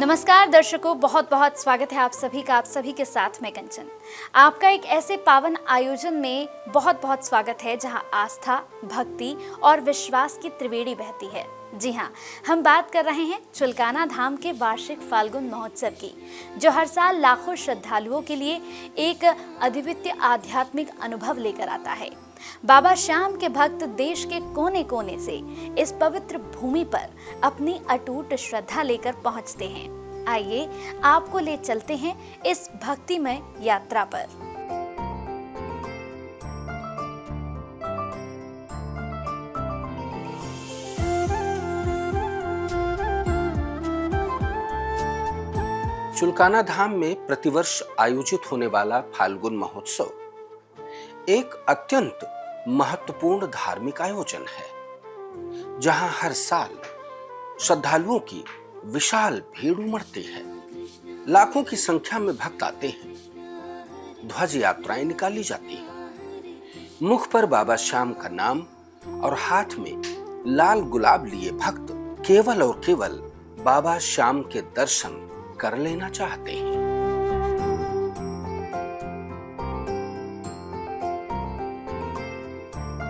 नमस्कार दर्शकों, बहुत बहुत स्वागत है आप सभी का, आप सभी के साथ मैं कंचन। आपका एक ऐसे पावन आयोजन में बहुत बहुत स्वागत है जहां आस्था, भक्ति और विश्वास की त्रिवेणी बहती है। जी हाँ, हम बात कर रहे हैं चुलकाना धाम के वार्षिक फाल्गुन महोत्सव की, जो हर साल लाखों श्रद्धालुओं के लिए एक अद्वितीय आध्यात्मिक अनुभव लेकर आता है। बाबा श्याम के भक्त देश के कोने कोने से इस पवित्र भूमि पर अपनी अटूट श्रद्धा लेकर पहुंचते हैं। आइए आपको ले चलते हैं इस भक्तिमय यात्रा पर। चुलकाना धाम में प्रतिवर्ष आयोजित होने वाला फाल्गुन महोत्सव एक अत्यंत महत्वपूर्ण धार्मिक आयोजन है, जहां हर साल श्रद्धालुओं की विशाल भीड़ उमड़ती है। लाखों की संख्या में भक्त आते हैं। ध्वज यात्राएं निकाली जाती हैं। मुख पर बाबा श्याम का नाम और हाथ में लाल गुलाब लिए भक्त केवल और केवल बाबा श्याम के दर्शन कर लेना चाहते हैं।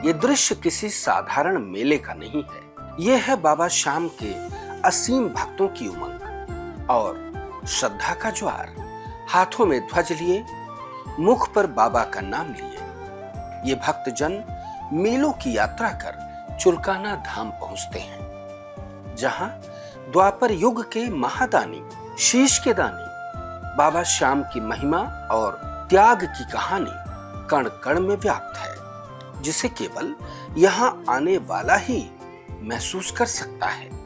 ये दृश्य किसी साधारण मेले का नहीं है। यह है बाबा श्याम के असीम भक्तों की उमंग और श्रद्धा का ज्वार। हाथों में ध्वज लिए, मुख पर बाबा का नाम लिए ये भक्तजन मीलों की यात्रा कर चुलकाना धाम पहुंचते हैं, जहां द्वापर युग के महादानी शीश के दानी बाबा श्याम की महिमा और त्याग की कहानी कण कण में व्याप्त है, जिसे केवल यहां आने वाला ही महसूस कर सकता है।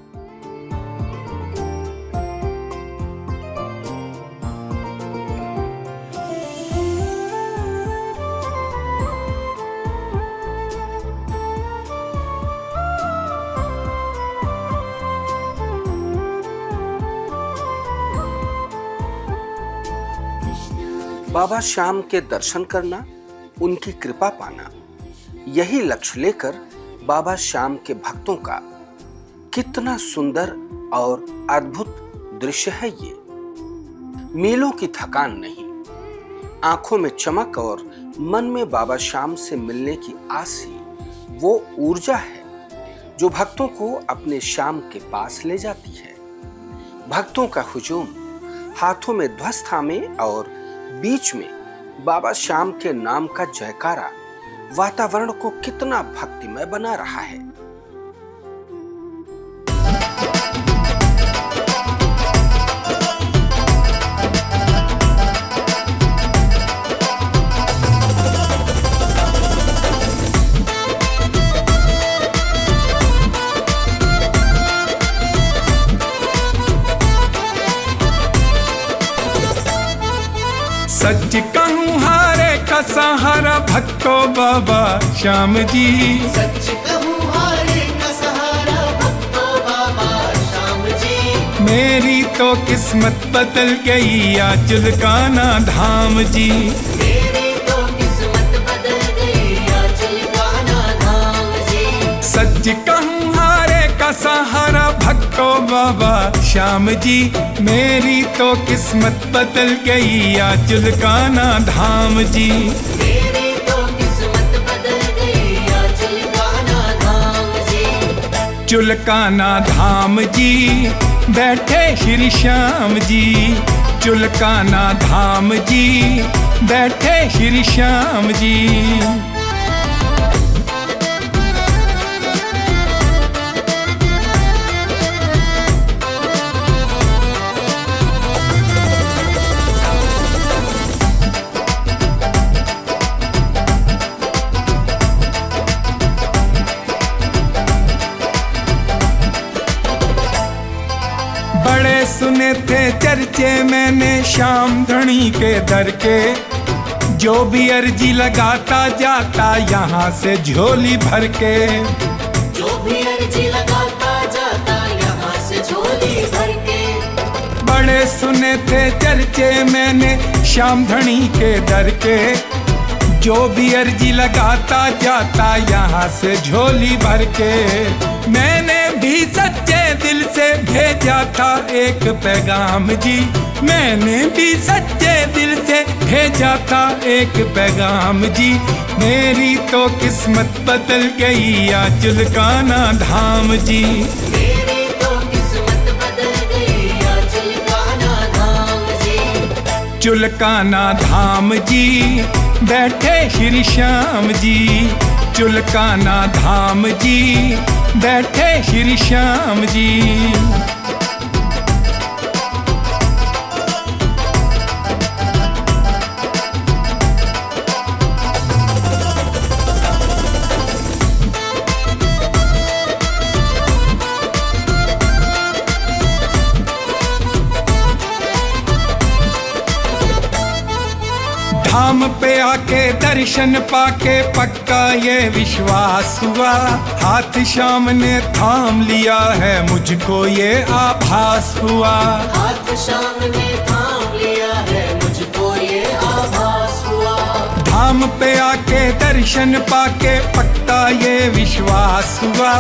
बाबा श्याम के दर्शन करना, उनकी कृपा पाना, यही लक्ष्य लेकर बाबा श्याम के भक्तों का कितना सुंदर और अद्भुत दृश्य है ये। मीलों की थकान नहीं, आंखों में चमक और मन में बाबा श्याम से मिलने की आस ही वो ऊर्जा है जो भक्तों को अपने श्याम के पास ले जाती है। भक्तों का हुजूम, हाथों में ध्वज थामे और बीच में बाबा श्याम के नाम का जयकारा वातावरण को कितना भक्तिमय बना रहा है। सच कहूँ हारे का सहारा भक्तो बाबा श्याम जी। सच कहूँ हारे का सहारा भक्तो बाबा श्याम जी। मेरी तो किस्मत बदल गई आ चुलकाना धाम जी। मेरी तो किस्मत बदल गई आ चुलकाना धाम जी। सच कहूँ हारे का सहारा भक्तो बाबा श्याम जी। मेरी तो किस्मत बदल गई आ चुलकाना धाम जी। मेरी तो किस्मत बदल गई आ चुलकाना धाम जी। चुलकाना धाम जी बैठे श्री श्याम जी। चुलकाना धाम जी बैठे श्री श्याम जी। बड़े सुने थे चर्चे मैंने श्याम धनी के दर के। जो भी अर्जी लगाता जाता यहाँ से झोली भर के। जो भी अर्जी लगाता जाता यहाँ से झोली भर के। बड़े सुने थे चर्चे मैंने श्याम धनी के दर के। जो भी अर्जी लगाता जाता यहाँ से झोली भर के। मैंने भी सच्चे दिल से भेजा था एक पैगाम जी, मैंने भी सच्चे दिल से भेजा था एक पैगाम जी। मेरी तो किस्मत बदल गई आंचल कान्हा धाम जी। मेरी तो किस्मत बदल गई आंचल कान्हा धाम जी। चुलकाना धाम जी बैठे श्री श्याम जी, चुलकाना धाम जी बैठे श्री श्याम जी। धाम पे आके दर्शन पाके पक्का ये विश्वास हुआ, हाथ श्याम ने थाम लिया है मुझको ये आभास हुआ। हाथ श्याम ने थाम लिया है मुझको ये आभास हुआ। धाम पे आके दर्शन पाके पक्का ये विश्वास हुआ,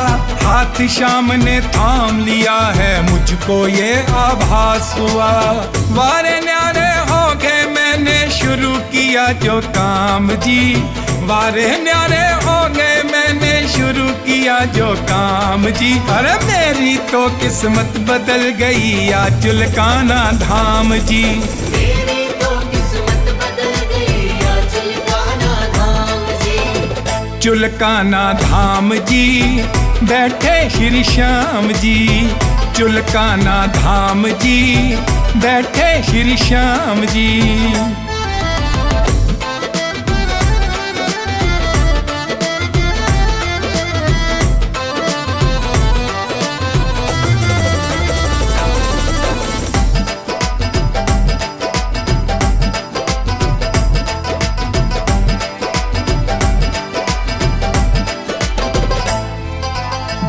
हाथ श्याम ने थाम लिया है मुझको ये आभास हुआ। वारे न्यारे हो गए मैंने शुरू किया जो काम जी, वारे न्यारे हो गए मैंने शुरू किया जो काम जी। अरे मेरी तो किस्मत बदल गई आंचल कान्हा धाम जी। मेरी तो किस्मत बदल गई आंचल कान्हा धाम जी। चुलकाना धाम जी बैठे श्री श्याम जी, चुलकाना धाम जी बैठे श्री श्याम जी।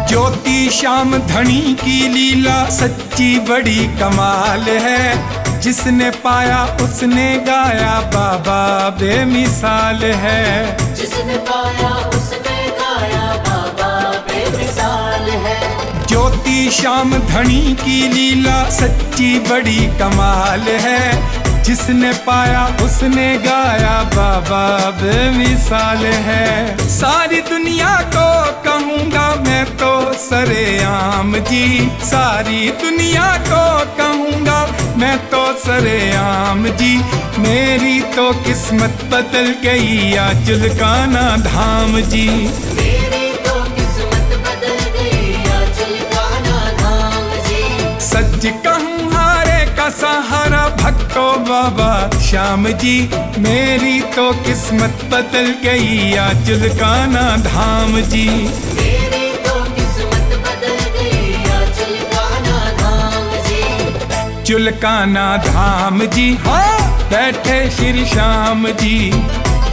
ज्योति श्याम धनी की लीला सच्ची बड़ी कमाल है, जिसने पाया उसने गाया बाबा बेमिसाल है। जिसने पाया उसने गाया बाबा बेमिसाल है। ज्योति श्याम धनी की लीला सच्ची बड़ी कमाल है, जिसने पाया उसने गाया बाबा बेमिसाल है। सारी दुनिया को कहूँगा मैं तो सरेआम जी, सारी दुनिया को कहूँगा मैं तो सरेआम जी। मेरी तो किस्मत बदल गई आंचल कान्हा धाम जी। मेरी तो किस्मत बदल गई आंचल कान्हा धाम जी। सच कहूँ हारे का सहारा भक्तो बाबा श्याम जी, मेरी तो किस्मत बदल गई आंचल कान्हा धाम जी। मेरी तो किस्मत बदल गई आंचल कान्हा धाम जी। चुलकाना धाम जी हाँ बैठे श्री श्याम जी,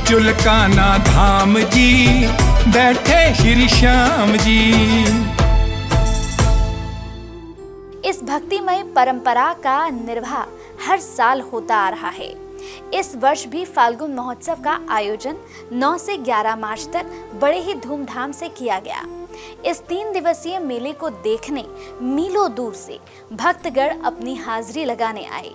चुलकाना धाम जी बैठे श्री श्याम जी। इस भक्तिमय परंपरा का निर्वाह हर साल होता आ रहा है। इस वर्ष भी फाल्गुन महोत्सव का आयोजन 9 से 11 मार्च तक बड़े ही धूमधाम से किया गया। इस 3 दिवसीय मेले को देखने मीलों दूर से भक्तगण अपनी हाजिरी लगाने आए।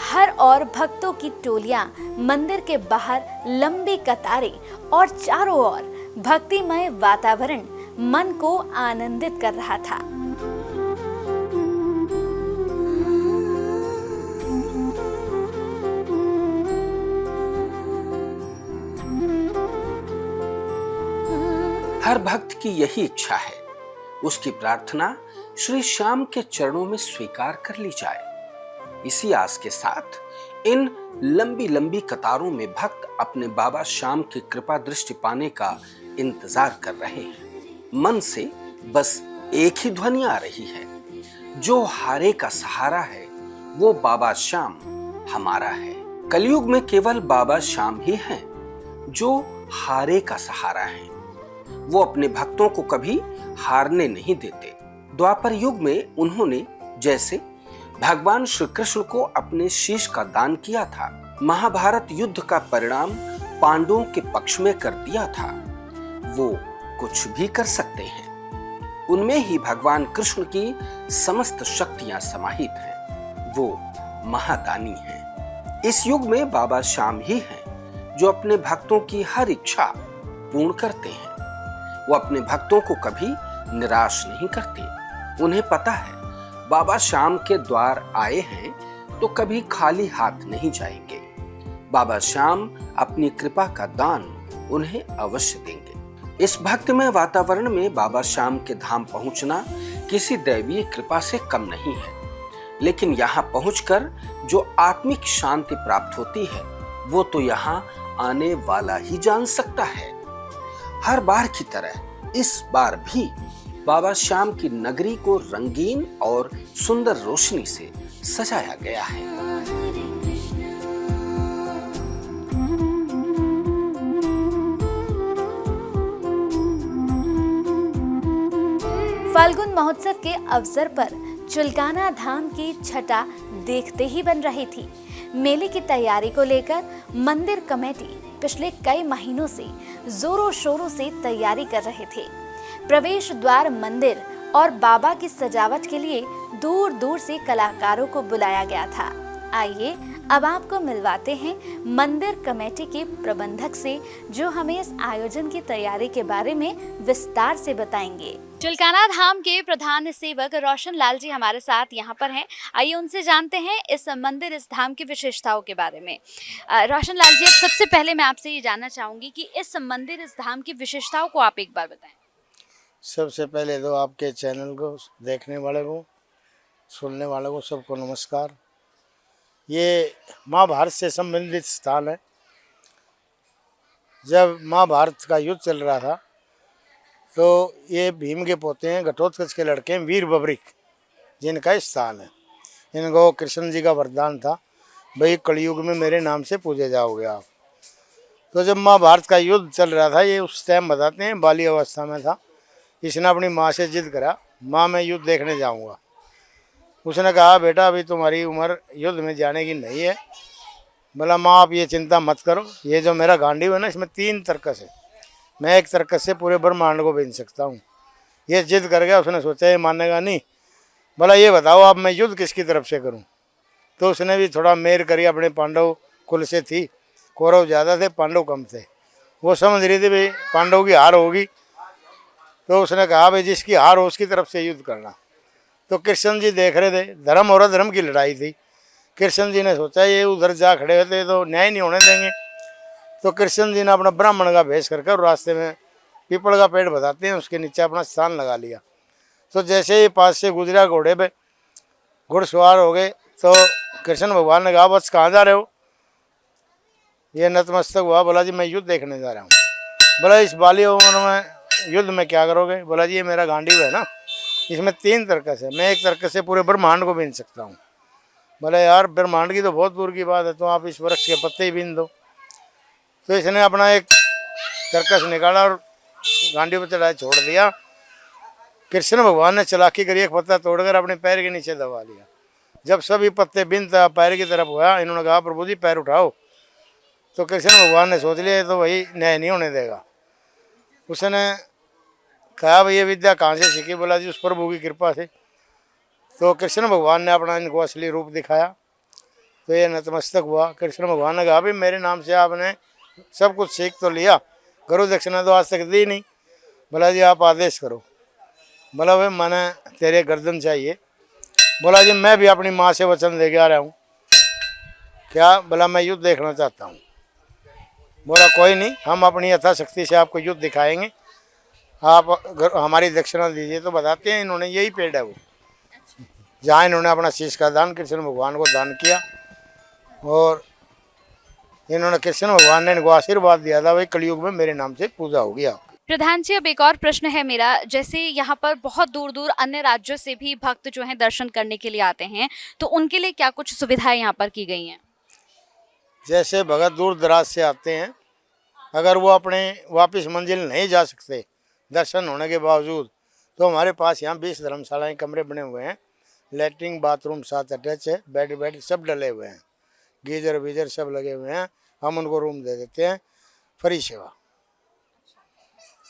हर और भक्तों की टोलियां मंदिर के बाहर लंबी कतारें और चारों ओर भक्तिमय वातावरण मन को आनंदित कर रहा था। हर भक्त की यही इच्छा है, उसकी प्रार्थना श्री श्याम के चरणों में स्वीकार कर ली जाए। इसी आस के साथ इन लंबी लंबी कतारों में भक्त अपने बाबा श्याम की कृपा दृष्टि पाने का इंतजार कर रहे हैं। मन से बस एक ही ध्वनि आ रही है, जो हारे का सहारा है वो बाबा श्याम हमारा है। कलयुग में केवल बाबा श्याम ही हैं जो हारे का सहारा है। वो अपने भक्तों को कभी हारने नहीं देते। द्वापर युग में उन्होंने जैसे भगवान श्री कृष्ण को अपने शीश का दान किया था, महाभारत युद्ध का परिणाम पांडवों के पक्ष में कर दिया था, वो कुछ भी कर सकते हैं। उनमें ही भगवान कृष्ण की समस्त शक्तियां समाहित हैं। वो महादानी हैं। इस युग में बाबा श्याम ही हैं जो अपने भक्तों की हर इच्छा पूर्ण करते हैं। वो अपने भक्तों को कभी निराश नहीं करते। उन्हें पता है बाबा श्याम के द्वार आए हैं तो कभी खाली हाथ नहीं जाएंगे। बाबा श्याम अपनी कृपा का दान उन्हें अवश्य देंगे। इस भक्तिमय वातावरण में बाबा श्याम के धाम पहुंचना किसी दैवीय कृपा से कम नहीं है, लेकिन यहाँ पहुंचकर जो आत्मिक शांति प्राप्त होती है वो तो यहाँ आने वाला ही जान सकता है। हर बार की तरह इस बार भी बाबा श्याम की नगरी को रंगीन और सुंदर रोशनी से सजाया गया है। फाल्गुन महोत्सव के अवसर पर चुलकाना धाम की छटा देखते ही बन रही थी। मेले की तैयारी को लेकर मंदिर कमेटी पिछले कई महीनों से जोरों शोरों से तैयारी कर रहे थे। प्रवेश द्वार मंदिर और बाबा की सजावट के लिए दूर दूर से कलाकारों को बुलाया गया था। आइए अब आपको मिलवाते हैं मंदिर कमेटी के प्रबंधक से, जो हमें इस आयोजन की तैयारी के बारे में विस्तार से बताएंगे। चुलकाना धाम के प्रधान सेवक रोशन लाल जी हमारे साथ यहाँ पर हैं। आइए उनसे जानते हैं इस मंदिर, इस धाम की विशेषताओं के बारे में। रोशन लाल जी, अब सबसे पहले मैं आपसे ये जानना चाहूँगी कि इस मंदिर, इस धाम की विशेषताओं को आप एक बार बताएं। सबसे पहले तो आपके चैनल को देखने वाले को, सुनने वाले को सबको नमस्कार। ये महाभारत से संबंधित स्थान है। जब महाभारत का युद्ध चल रहा था तो ये भीम के पोते हैं, घटोत्कच के लड़के हैं, वीर बबरिक, जिनका स्थान है। इनको कृष्ण जी का वरदान था, भाई कलयुग में मेरे नाम से पूजे जाओगे आप। तो जब महाभारत का युद्ध चल रहा था, ये उस टाइम बताते हैं बाली अवस्था में था, इसने अपनी माँ से जिद करा, माँ मैं युद्ध देखने जाऊंगा। उसने कहा बेटा अभी तुम्हारी उम्र युद्ध में जाने की नहीं है। बोला माँ आप ये चिंता मत करो, ये जो मेरा गांडीव है ना, इसमें 3 तरकस है, मैं एक तरकस से पूरे ब्रह्मांड को बीन सकता हूँ। ये जिद कर गया। उसने सोचा ये मानेगा नहीं। बोला ये बताओ आप मैं युद्ध किसकी तरफ से करूँ। तो उसने भी थोड़ा मेर करी, अपने पांडव कुल से थी, कौरव ज़्यादा थे पांडव कम थे। वो समझ रही थी भाई पांडव की हार होगी, तो उसने कहा भाई जिसकी हार हो उसकी तरफ से युद्ध करना। तो कृष्ण जी देख रहे थे, धर्म और अधर्म की लड़ाई थी। कृष्ण जी ने सोचा ये उधर जा खड़े होते तो न्याय नहीं होने देंगे। तो कृष्ण जी ने अपना ब्राह्मण का भेष करके और रास्ते में पीपल का पेड़ बताते हैं उसके नीचे अपना स्थान लगा लिया। तो जैसे ही पास से गुजरा घोड़े पे घुड़सवार हो गए, तो कृष्ण भगवान ने कहा बस कहाँ जा रहे हो। ये नतमस्तक हुआ, बोला जी मैं युद्ध देखने जा रहा हूँ। बोला इस बाली उम्र में युद्ध में क्या करोगे। बोला जी ये मेरा गांडीव है ना, इसमें 3 तरकस है, मैं एक तरकस से पूरे ब्रह्मांड को बीन सकता हूँ। बोला यार ब्रह्मांड की तो बहुत दूर की बात है, तो आप इस वृक्ष के पत्ते ही बीन दो। तो इसने अपना एक तरकस निकाला और गांडी पर चढ़ाए छोड़ दिया। कृष्ण भगवान ने चालाकी करी, एक पत्ता तोड़कर अपने पैर के नीचे दबा लिया। जब सभी पत्ते बिनता पैर की तरफ हुआ, इन्होंने कहा प्रभु जी पैर उठाओ। तो कृष्ण भगवान ने सोच लिया तो वही न्याय नहीं होने देगा। उसने कहा भाई ये विद्या कहाँ से सीखी। बोला जी उस प्रभु की कृपा से। तो कृष्ण भगवान ने अपना इनको असली रूप दिखाया, तो ये नतमस्तक हुआ। कृष्ण भगवान ने कहा भाई मेरे नाम से आपने सब कुछ सीख तो लिया, गुरु दक्षिणा तो आज तक दी नहीं। बोला जी आप आदेश करो। बोला भाई मैंने तेरे गर्दन चाहिए। बोला जी मैं भी अपनी माँ से वचन दे के आ रहा हूँ। क्या। बोला मैं युद्ध देखना चाहता हूँ। बोला कोई नहीं, हम अपनी यथाशक्ति से आपको युद्ध दिखाएंगे, आप हमारी दक्षिणा दीजिए। तो बताते हैं इन्होंने यही पेड़ है वो, जहाँ इन्होंने अपना शीश का दान कृष्ण भगवान को दान किया, और इन्होंने कृष्ण भगवान ने इनको आशीर्वाद दिया था भाई कलयुग में मेरे नाम से पूजा होगी आपकी। प्रधान जी, अब एक और प्रश्न है मेरा। जैसे यहाँ पर बहुत दूर दूर अन्य राज्यों से भी भक्त जो हैं दर्शन करने के लिए आते हैं, तो उनके लिए क्या कुछ सुविधाएं यहाँ पर की गई हैं? जैसे भगत दूर दराज से आते हैं, अगर वो अपने वापस मंजिल नहीं जा सकते दर्शन होने के बावजूद, तो हमारे पास यहाँ 20 धर्मशालाएँ कमरे बने हुए हैं, लैट्रिन बाथरूम साथ अटैच है, बेड सब डले हुए हैं, गीजर वीजर सब लगे हुए हैं। हम उनको रूम दे देते हैं, फ्री सेवा।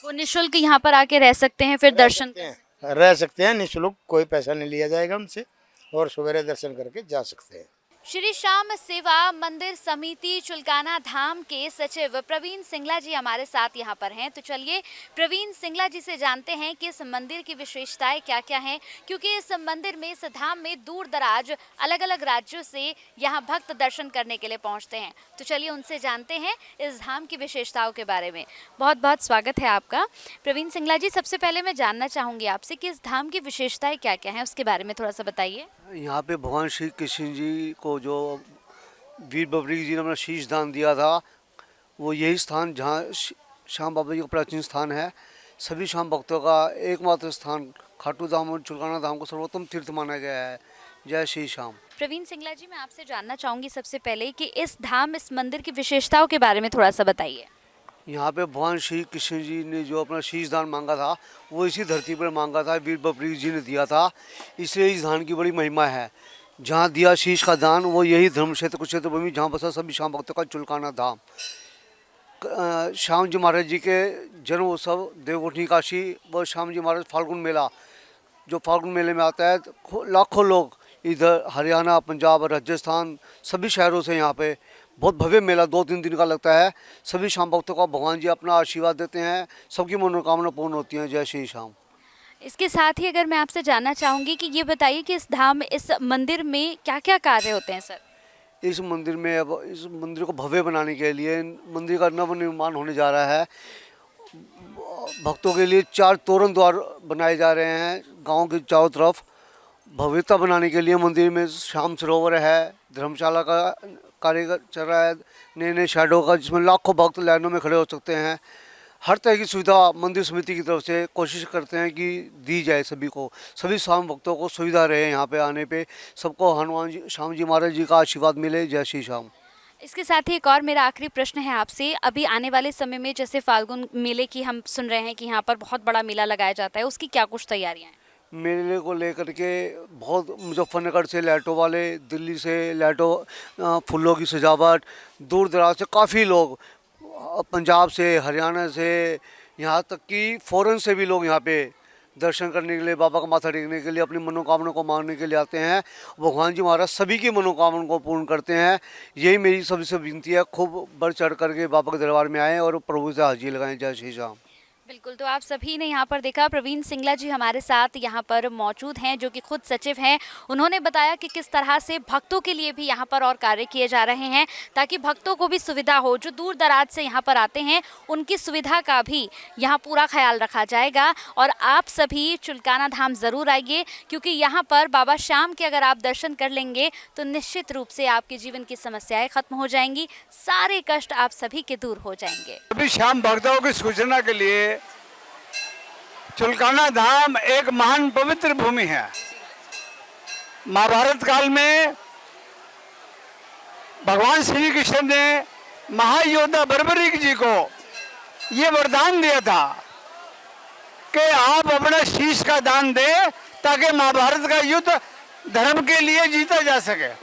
वो निःशुल्क यहाँ पर आके रह सकते हैं, फिर दर्शन हैं, रह सकते हैं निःशुल्क, कोई पैसा नहीं लिया जाएगा उनसे, और सवेरे दर्शन करके जा सकते हैं। श्री श्याम सेवा मंदिर समिति चुलकाना धाम के सचिव प्रवीण सिंगला जी हमारे साथ यहाँ पर हैं। तो चलिए प्रवीण सिंगला जी से जानते हैं कि इस मंदिर की विशेषताएं क्या क्या हैं, क्योंकि इस मंदिर में, इस धाम में दूर दराज अलग अलग राज्यों से यहाँ भक्त दर्शन करने के लिए पहुँचते हैं। तो चलिए उनसे जानते हैं इस धाम की विशेषताओं के बारे में। बहुत बहुत स्वागत है आपका प्रवीण सिंगला जी। सबसे पहले मैं जानना चाहूँगी आपसे कि इस धाम की विशेषताएं क्या क्या हैं, उसके बारे में थोड़ा सा बताइए। यहाँ पे भगवान श्री कृष्ण जी को जो वीर बबरी जी ने अपना शीश दान दिया था, वो यही स्थान जहाँ श्याम बाबा जी का प्राचीन स्थान है। सभी श्याम भक्तों का एकमात्र स्थान खाटू धाम और चुलकाना धाम को सर्वोत्तम तीर्थ माना गया है। जय श्री श्याम। प्रवीण सिंगला जी, मैं आपसे जानना चाहूँगी सबसे पहले कि इस धाम, इस मंदिर की विशेषताओं के बारे में थोड़ा सा बताइए। यहाँ पे भगवान श्री कृष्ण जी ने जो अपना शीश दान मांगा था, वो इसी धरती पर मांगा था, वीर बबरी जी ने दिया था। इसलिए इस धाम की बड़ी महिमा है। जहाँ दिया शीश का दान, वो यही धर्म क्षेत्र कुरुक्षेत्र भूमि जहाँ बसा सभी श्याम भक्तों का चुलकाना धाम। श्याम जी महाराज जी के जन्म उत्सव देवकोठी काशी व श्याम जी महाराज फाल्गुन मेला, जो फाल्गुन मेले में आता है, लाखों लोग इधर हरियाणा, पंजाब, राजस्थान सभी शहरों से यहाँ पे बहुत भव्य मेला 2-3 दिन का लगता है। सभी श्याम भक्तों का भगवान जी अपना आशीर्वाद देते हैं, सबकी मनोकामना पूर्ण होती हैं। जय श्री श्याम। इसके साथ ही अगर मैं आपसे जानना चाहूँगी कि ये बताइए कि इस धाम, इस मंदिर में क्या क्या कार्य होते हैं सर? इस मंदिर में अब इस मंदिर को भव्य बनाने के लिए मंदिर का नवनिर्माण होने जा रहा है। भक्तों के लिए 4 तोरण द्वार बनाए जा रहे हैं गांव के चारों तरफ। भव्यता बनाने के लिए मंदिर में श्याम सरोवर है, धर्मशाला का कार्य चल रहा है, नए शैडो का, जिसमें लाखों भक्त लाइनों में खड़े हो सकते हैं। हर तरह की सुविधा मंदिर समिति की तरफ से कोशिश करते हैं कि दी जाए सभी को, सभी श्याम भक्तों को सुविधा रहे। यहाँ पे आने पे सबको हनुमान जी, श्याम जी महाराज जी का आशीर्वाद मिले। जय श्री श्याम। इसके साथ ही एक और मेरा आखिरी प्रश्न है आपसे। अभी आने वाले समय में जैसे फाल्गुन मेले की हम सुन रहे हैं कि यहाँ पर बहुत बड़ा मेला लगाया जाता है, उसकी क्या कुछ तैयारियाँ हैं? मेले को लेकर के बहुत मुजफ्फरनगर से लाइटों वाले, दिल्ली से लाइटों फूलों की सजावट, दूर दराज से काफ़ी लोग, पंजाब से, हरियाणा से, यहाँ तक कि फ़ॉरेन से भी लोग यहाँ पे दर्शन करने के लिए, बाबा का माथा टेकने के लिए, अपनी मनोकामना को मांगने के लिए आते हैं। भगवान जी महाराज सभी की मनोकामना को पूर्ण करते हैं। यही मेरी सबसे विनती है, खूब बढ़ चढ़ करके बाबा के दरबार में आएँ और प्रभु से हाजिरी लगाएं। जय श्री राम। बिल्कुल, तो आप सभी ने यहाँ पर देखा, प्रवीण सिंगला जी हमारे साथ यहाँ पर मौजूद हैं, जो कि खुद सचिव हैं। उन्होंने बताया कि किस तरह से भक्तों के लिए भी यहाँ पर और कार्य किए जा रहे हैं, ताकि भक्तों को भी सुविधा हो। जो दूर दराज से यहाँ पर आते हैं, उनकी सुविधा का भी यहाँ पूरा ख्याल रखा जाएगा। और आप सभी चुलकाना धाम ज़रूर आइए, क्योंकि यहाँ पर बाबा श्याम के अगर आप दर्शन कर लेंगे तो निश्चित रूप से आपके जीवन की समस्याएँ खत्म हो जाएंगी, सारे कष्ट आप सभी के दूर हो जाएंगे। अभी श्याम भक्तों की सूचना के लिए चुलकाना धाम एक महान पवित्र भूमि है। महाभारत काल में भगवान श्री कृष्ण ने महायोद्धा बर्बरीक जी को ये वरदान दिया था कि आप अपना शीश का दान दें ताकि महाभारत का युद्ध धर्म के लिए जीता जा सके।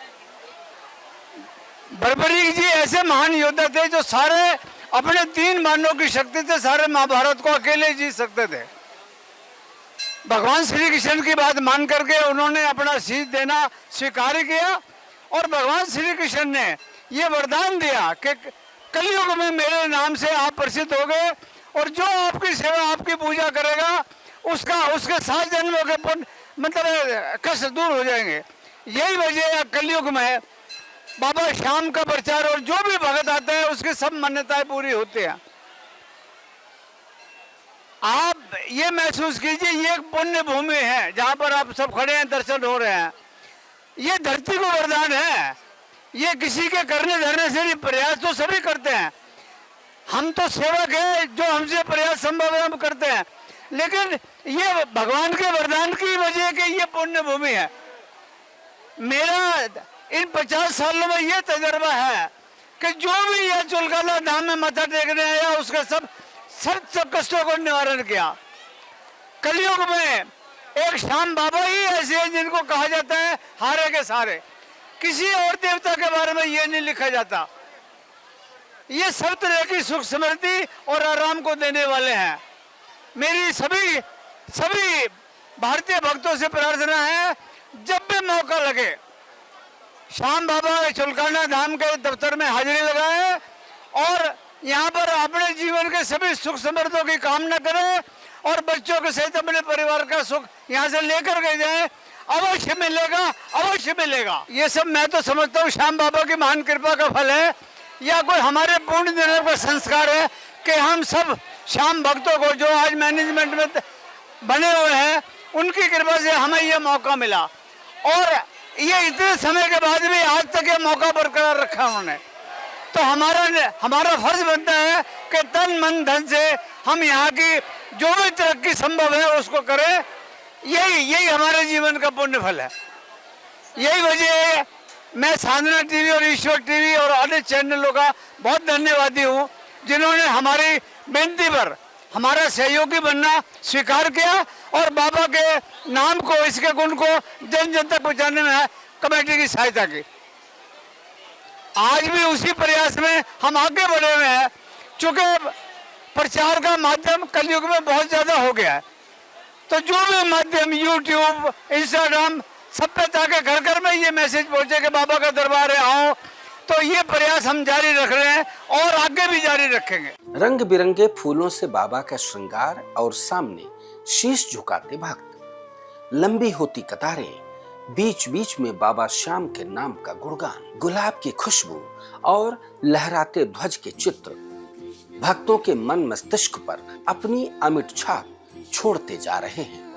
बर्बरीक जी ऐसे महान योद्धा थे जो सारे अपने 3 बाणों की शक्ति से सारे महाभारत को अकेले जीत सकते थे। भगवान श्री कृष्ण की बात मान करके उन्होंने अपना शीश देना स्वीकार किया और भगवान श्री कृष्ण ने ये वरदान दिया कि कलयुग में मेरे नाम से आप प्रसिद्ध हो गए और जो आपकी सेवा, आपकी पूजा करेगा उसके 7 जन्मों के मतलब कष्ट दूर हो जाएंगे। यही वजह है कलयुग में बाबा श्याम का प्रचार, और जो भी भगत आता है उसकी सब मान्यताएं पूरी होती हैं। आप ये महसूस कीजिए, ये एक पुण्य भूमि है जहाँ पर आप सब खड़े हैं, दर्शन हो रहे हैं। ये धरती को वरदान है। ये किसी के करने धरने से नहीं, प्रयास तो सभी करते हैं। हम तो सेवक हैं, जो हमसे प्रयास संभव है हम करते हैं, लेकिन ये भगवान के वरदान की वजह कि ये पुण्य भूमि है। मेरा इन 50 सालों में ये तजर्बा है कि जो भी यह चुलकाना धाम में माथा टेकने आया उसका सब कष्टों को निवारण किया। कलयुग में एक श्याम बाबा ही ऐसे हैं जिनको कहा जाता है हारे के सारे। किसी और देवता के बारे में ये नहीं लिखा जाता। ये सब तरह की सुख समृद्धि और आराम को देने वाले हैं। मेरी सभी भारतीय भक्तों से प्रार्थना है, जब भी मौका लगे श्याम बाबा चुलकाना धाम के दफ्तर में हाजिरी लगाए और यहाँ पर अपने जीवन के सभी सुख समृद्धों की कामना करें और बच्चों के सहित अपने परिवार का सुख यहाँ से लेकर के जाए। अवश्य मिलेगा, अवश्य मिलेगा। ये सब मैं तो समझता हूँ श्याम बाबा की महान कृपा का फल है या कोई हमारे पूर्ण दिनों का संस्कार है कि हम सब श्याम भक्तों को जो आज मैनेजमेंट में बने हुए हैं उनकी कृपा से हमें ये मौका मिला और ये इतने समय के बाद भी आज तक ये मौका बरकरार रखा उन्होंने। तो हमारा फर्ज बनता है कि तन मन धन से हम यहाँ की जो भी तरक्की संभव है उसको करें। यही हमारे जीवन का पुण्य फल है। यही वजह है मैं साधना टीवी और ईश्वर टीवी और अन्य चैनलों का बहुत धन्यवादी हूँ जिन्होंने हमारी बेनती पर हमारा सहयोगी बनना स्वीकार किया और बाबा के नाम को, इसके गुण को जन जन तक पहुँचाने में कमेटी की सहायता की। आज भी उसी प्रयास में हम आगे बढ़े हुए हैं। चूंकि प्रचार का माध्यम कलयुग में बहुत ज़्यादा हो गया है, तो जो भी माध्यम यूट्यूब, इंस्टाग्राम, सब पे ताकि घर घर में ये मैसेज पहुंचे कि बाबा का दरबार है, आओ, तो ये प्रयास हम जारी रख रहे हैं और आगे भी जारी रखेंगे। रंग बिरंगे फूलों से बाबा का श्रृंगार और सामने शीश झुकाते भक्त, लंबी होती कतारें, बीच बीच में बाबा श्याम के नाम का गुणगान, गुलाब की खुशबू और लहराते ध्वज के चित्र भक्तों के मन मस्तिष्क पर अपनी अमिट छाप छोड़ते जा रहे हैं।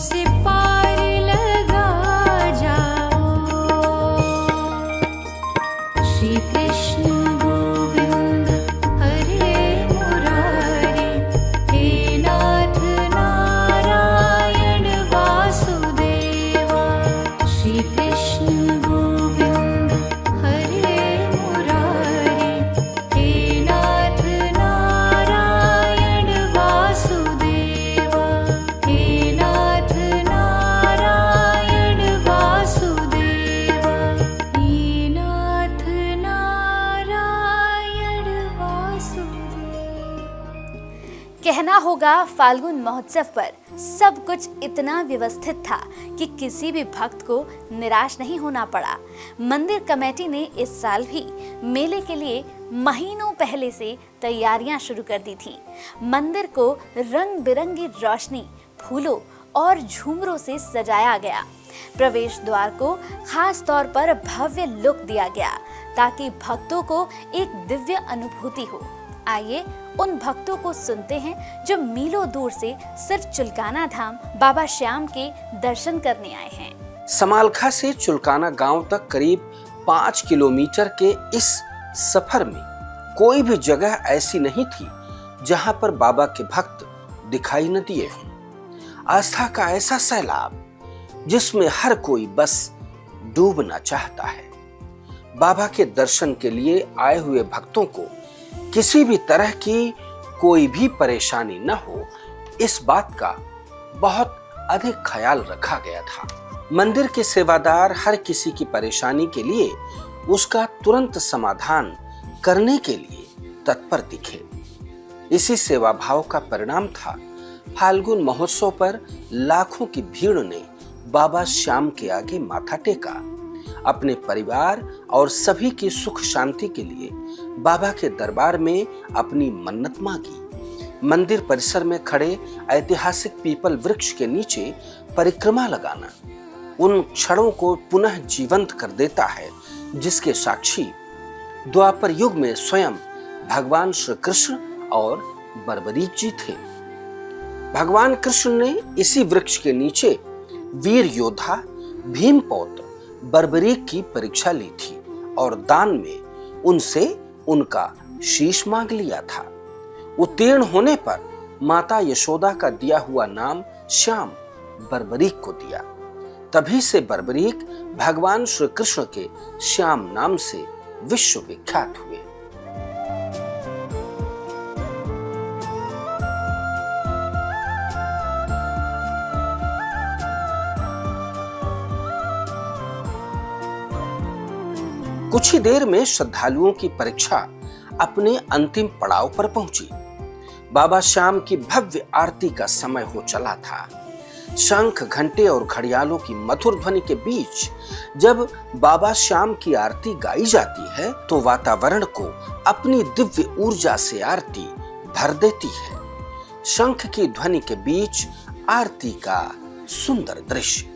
से पार लगा जाओ। श्री कृष्ण गोविंद हरे मुरारी, हे नाथ नारायण वासुदेवा। श्री कृष्ण गोविंद हरे मुरारी, हे नाथ नारायण वासुदेवा। हे नाथ नारायण वासुदेवा। हे नाथ नारायण वासुदेवा। कहना होगा फाल्गुन महोत्सव पर सब कुछ इतना व्यवस्थित था कि किसी भी भक्त को निराश नहीं होना पड़ा। मंदिर कमेटी ने इस साल भी मेले के लिए महीनों पहले से तैयारियां शुरू कर दी थी। मंदिर को रंग बिरंगी रोशनी, फूलों और झूमरों से सजाया गया। प्रवेश द्वार को खास तौर पर भव्य लुक दिया गया ताकि भक्तों को एक दिव्य अनुभूति हो। आइए उन भक्तों को सुनते हैं जो मीलों दूर से सिर्फ चुलकाना धाम बाबा श्याम के दर्शन करने आए हैं। समालखा से चुलकाना गांव तक करीब 5 किलोमीटर के इस सफर में कोई भी जगह ऐसी नहीं थी जहां पर बाबा के भक्त दिखाई न दिए हों। आस्था का ऐसा सैलाब जिसमें हर कोई बस डूबना चाहता है। बाबा के दर्शन के लिए आए हुए भक्तों को किसी भी तरह की कोई भी परेशानी न हो, इस बात का बहुत अधिक ख्याल रखा गया था। मंदिर के सेवादार हर किसी की परेशानी के लिए उसका तुरंत समाधान करने के लिए तत्पर दिखे। इसी सेवा भाव का परिणाम था फाल्गुन महोत्सव पर लाखों की भीड़ ने बाबा श्याम के आगे माथा टेका। अपने परिवार और सभी की सुख शांति के लिए बाबा के दरबार में अपनी मन्नत मांगी। मंदिर परिसर में खड़े ऐतिहासिक पीपल वृक्ष के नीचे परिक्रमा लगाना उन क्षणों को पुनः जीवंत कर देता है जिसके साक्षी द्वापर युग में स्वयं भगवान श्री कृष्ण और बर्बरीक जी थे। भगवान कृष्ण ने इसी वृक्ष के नीचे वीर योद्धा भीम पौत्र बर्बरीक की परीक्षा ली थी और दान में उनसे उनका शीश मांग लिया था। उत्तीर्ण होने पर माता यशोदा का दिया हुआ नाम श्याम बर्बरीक को दिया। तभी से बर्बरीक भगवान श्री कृष्ण के श्याम नाम से विश्व विख्यात हुए। कुछ ही देर में श्रद्धालुओं की परीक्षा अपने अंतिम पड़ाव पर पहुंची। बाबा श्याम की भव्य आरती का समय हो चला था। शंख, घंटे और घड़ियालों की मधुर ध्वनि के बीच जब बाबा श्याम की आरती गाई जाती है तो वातावरण को अपनी दिव्य ऊर्जा से आरती भर देती है। शंख की ध्वनि के बीच आरती का सुंदर दृश्य।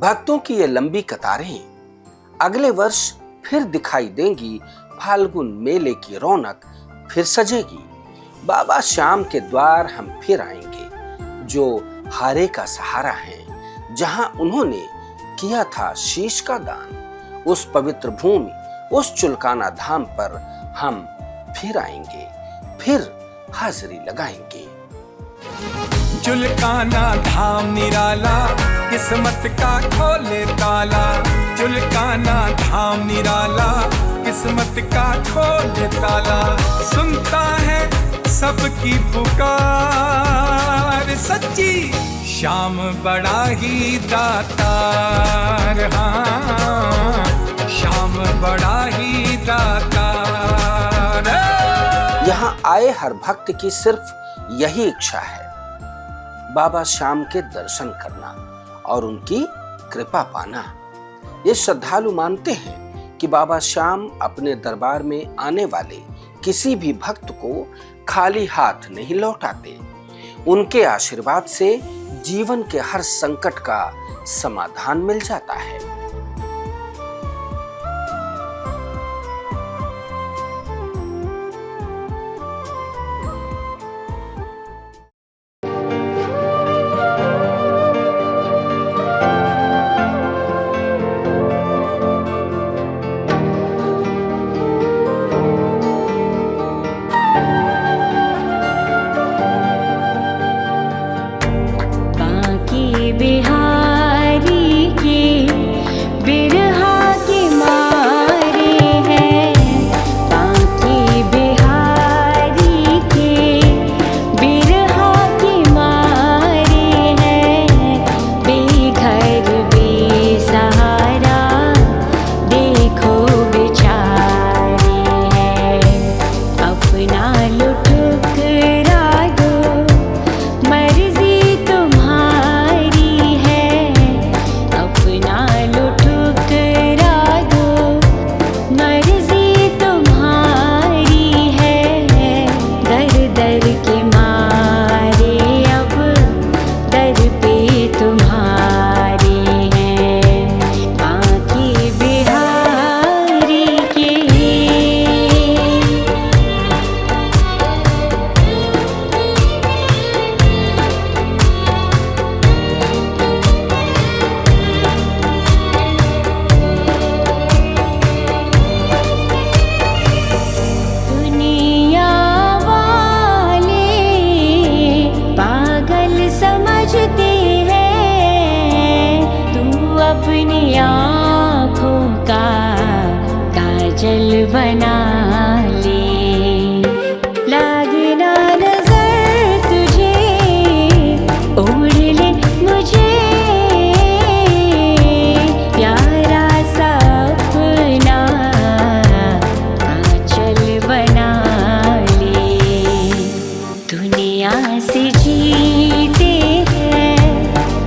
भक्तों की ये लंबी कतारें अगले वर्ष फिर दिखाई देंगी। फाल्गुन मेले की रौनक फिर सजेगी। बाबा श्याम के द्वार हम फिर आएंगे, जो हारे का सहारा है। जहां उन्होंने किया था शीश का दान, उस पवित्र भूमि, उस चुलकाना धाम पर हम फिर आएंगे, फिर हाजिरी लगाएंगे। चुलकाना धाम निराला, किस्मत का खोले ताला। चुलकाना धाम निराला, किस्मत का खोले ताला। सुनता है सबकी पुकार, सच्ची श्याम बड़ा ही दातार। हाँ, श्याम बड़ा ही दातार। यहाँ आए हर भक्त की सिर्फ यही इच्छा है, बाबा श्याम के दर्शन करना और उनकी कृपा पाना। ये श्रद्धालु मानते हैं कि बाबा श्याम अपने दरबार में आने वाले किसी भी भक्त को खाली हाथ नहीं लौटाते। उनके आशीर्वाद से जीवन के हर संकट का समाधान मिल जाता है। बांके बिहारी के बिरहा के मारे हैं। बांके बिहारी के बिरहा के मारे हैं। बेघर बेसहारा देखो बेचारे हैं। अपना लुठुकरा दो, मर्जी तुम्हारी है। अपना लुठुकरा दो, मर्जी तुम्हारी है। दर दर के मारे अब दर पे तुम्हारे हैं। बांके बिहारी के दुनिया वाले पागल समझते हैं। तू अपनी आँखों का काजल बना ले। लागना नजर तुझे, ओढ़ ले मुझे। प्यारा सा अपना आंचल बना ले। दुनिया से जीते हैं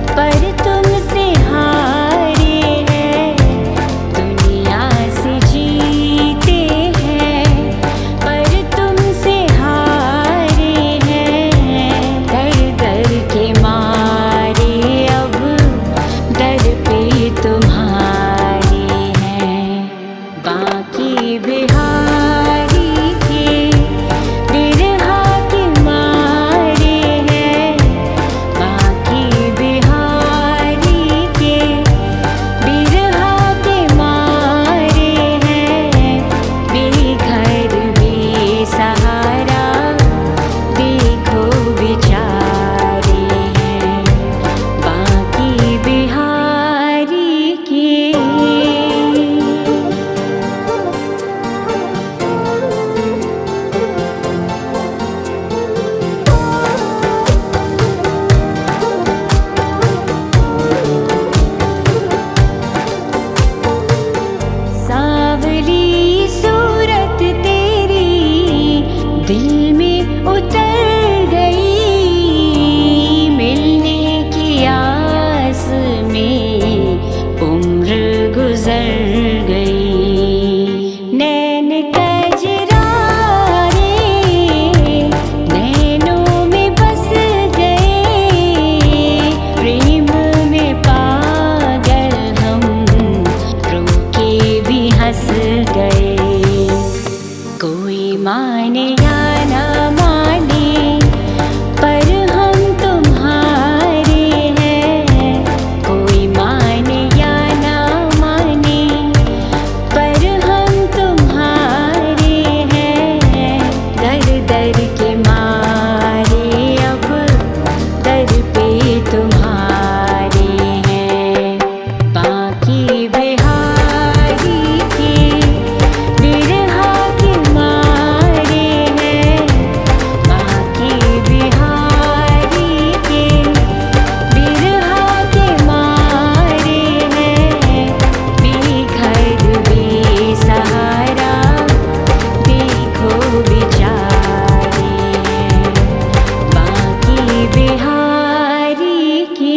पर तुमसे हारे हैं। दुनिया से जीते हैं पर तुमसे हारे हैं। दर दर के मारे अब दर पे तुम्हारे हैं। बांके बिहारी के बिरहा के मारे हैं। बांके बिहारी के बिरहा के मारे हैं। बेघर बेसहारा देखो बेचारे हैं। बांके बिहारी के बस गए। कोई माने या ना माने पर हम तुम्हारे हैं। कोई माने या ना माने पर हम तुम्हारे हैं। दर दर के मारे अब दर पे तुम्हारे हैं। बाकी बिहारी के बिरहा के मारे हैं। बाकी बिहारी के बिरहा के मारे हैं। बेघर बेसहारा देखो बेचारे हैं। बाकी बिहारी के।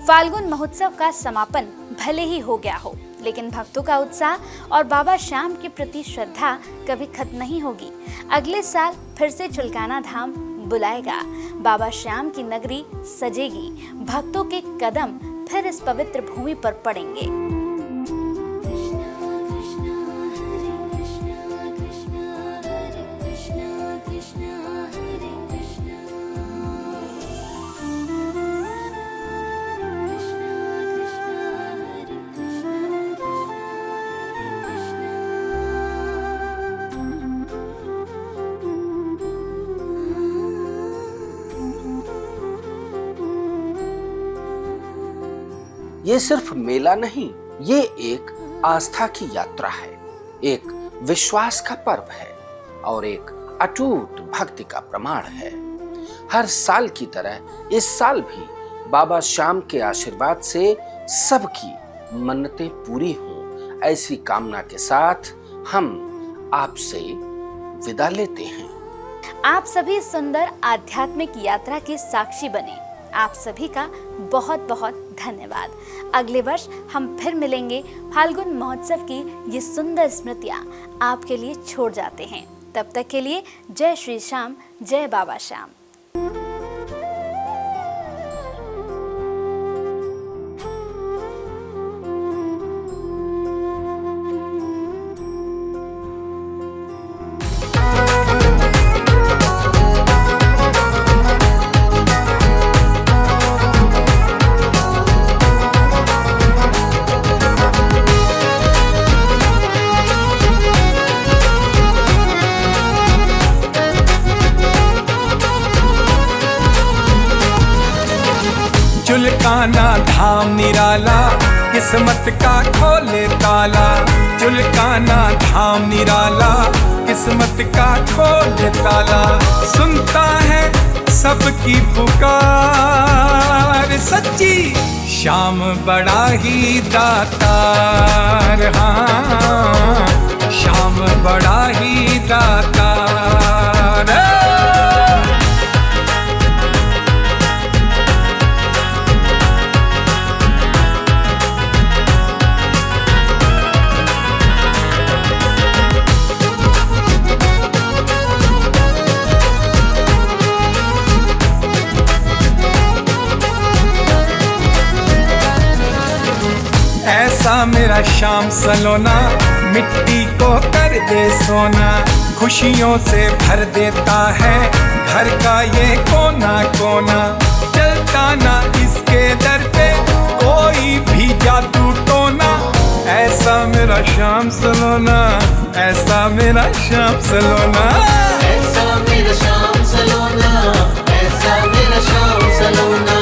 फाल्गुन महोत्सव का समापन भले ही हो गया हो, लेकिन भक्तों का उत्साह और बाबा श्याम के प्रति श्रद्धा कभी खत्म नहीं होगी। अगले साल फिर से चुलकाना धाम बुलाएगा। बाबा श्याम की नगरी सजेगी। भक्तों के कदम फिर इस पवित्र भूमि पर पड़ेंगे। ये सिर्फ मेला नहीं, ये एक आस्था की यात्रा है, एक विश्वास का पर्व है और एक अटूट भक्ति का प्रमाण है। हर साल की तरह इस साल भी बाबा श्याम के आशीर्वाद से सबकी मन्नतें पूरी हों, ऐसी कामना के साथ हम आपसे विदा लेते हैं। आप सभी सुंदर आध्यात्मिक यात्रा के साक्षी बने। आप सभी का बहुत बहुत धन्यवाद। अगले वर्ष हम फिर मिलेंगे। फाल्गुन महोत्सव की ये सुंदर स्मृतियाँ आपके लिए छोड़ जाते हैं। तब तक के लिए जय श्री श्याम, जय बाबा श्याम। चुलकाना धाम निराला किस्मत का खोले ताला। चुलकाना धाम निराला किस्मत का खोले ताला। सुनता है सबकी पुकार, सच्ची श्याम बड़ा ही दातार। हाँ, श्याम बड़ा ही दातार। ऐसा मेरा श्याम सलोना मिट्टी को कर दे सोना। खुशियों से भर देता है घर का ये कोना कोना। चलता ना इसके दर पे कोई भी जादू टोना। ऐसा मेरा श्याम सलोना, ऐसा मेरा श्याम सलोना। ऐसा मेरा श्याम सलोना, ऐसा मेरा श्याम सलोना।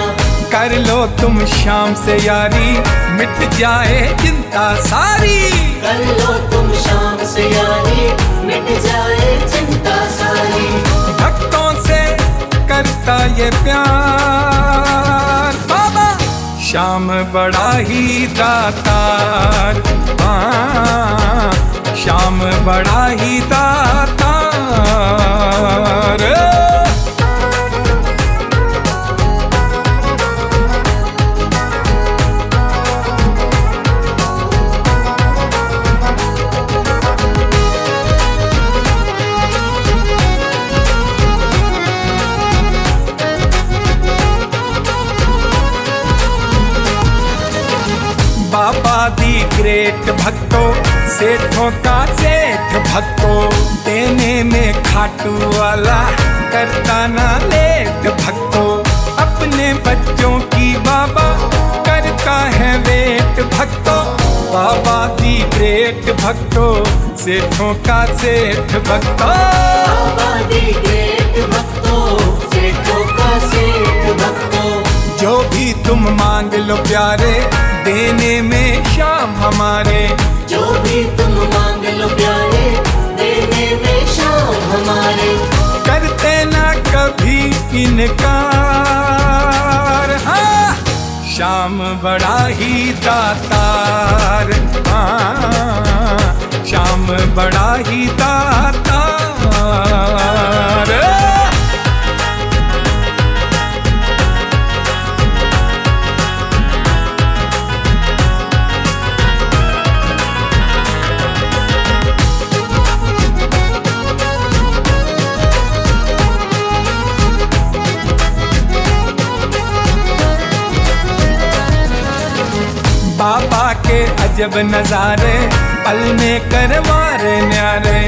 कर लो तुम श्याम से यारी, मिट जाए चिंता सारी। कर लो तुम श्याम से यारी, मिट जाए चिंता सारी। भक्तों से करता ये प्यार बाबा श्याम बड़ा ही दातार। हाँ, श्याम बड़ा ही दातार। बाबा बाबा दी ग्रेट भक्तों, सेठों का सेठ भक्तों, देने में खाटू वाला करता ना लेट भक्तों, अपने बच्चों की बाबा करता है वेट भक्तों, बाबा दी ग्रेट भक्तों, सेठों का सेठ भक्तों। बाबा दी ग्रेट भक्तों, सेठों का सेठ भक्तों। जो भी तुम मांग लो प्यारे, देने में श्याम हमारे। जो भी तुम मांग लो प्यारे, देने में श्याम हमारे। करते ना कभी इनकार, हाँ श्याम बड़ा ही दातार, हाँ श्याम बड़ा ही दातार। बाबा के अजब नजारे पल में करवारे न्यारे,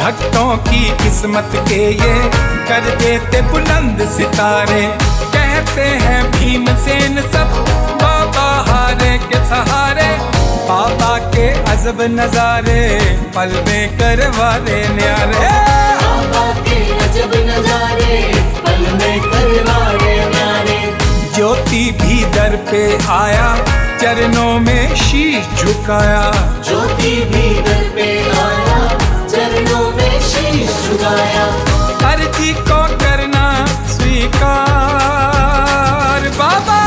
भक्तों की किस्मत के ये कर देते बुलंद सितारे। कहते हैं भीमसेन सब बाबा हारे के सहारे, बाबा के अजब नजारे पल में करवारे न्यारे। बाबा के अजब नजारे पल में करवारे न्यारे। ज्योति भी दर पे आया, चरणों में शीश झुकाया। ज्योति भी दर पे आया, चरणों में शीश झुकाया। अर्जी को करना स्वीकार, बाबा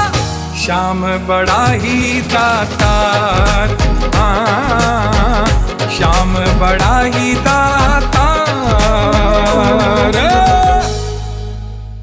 श्याम बड़ा ही दातार, हाँ श्याम बड़ा ही दातार।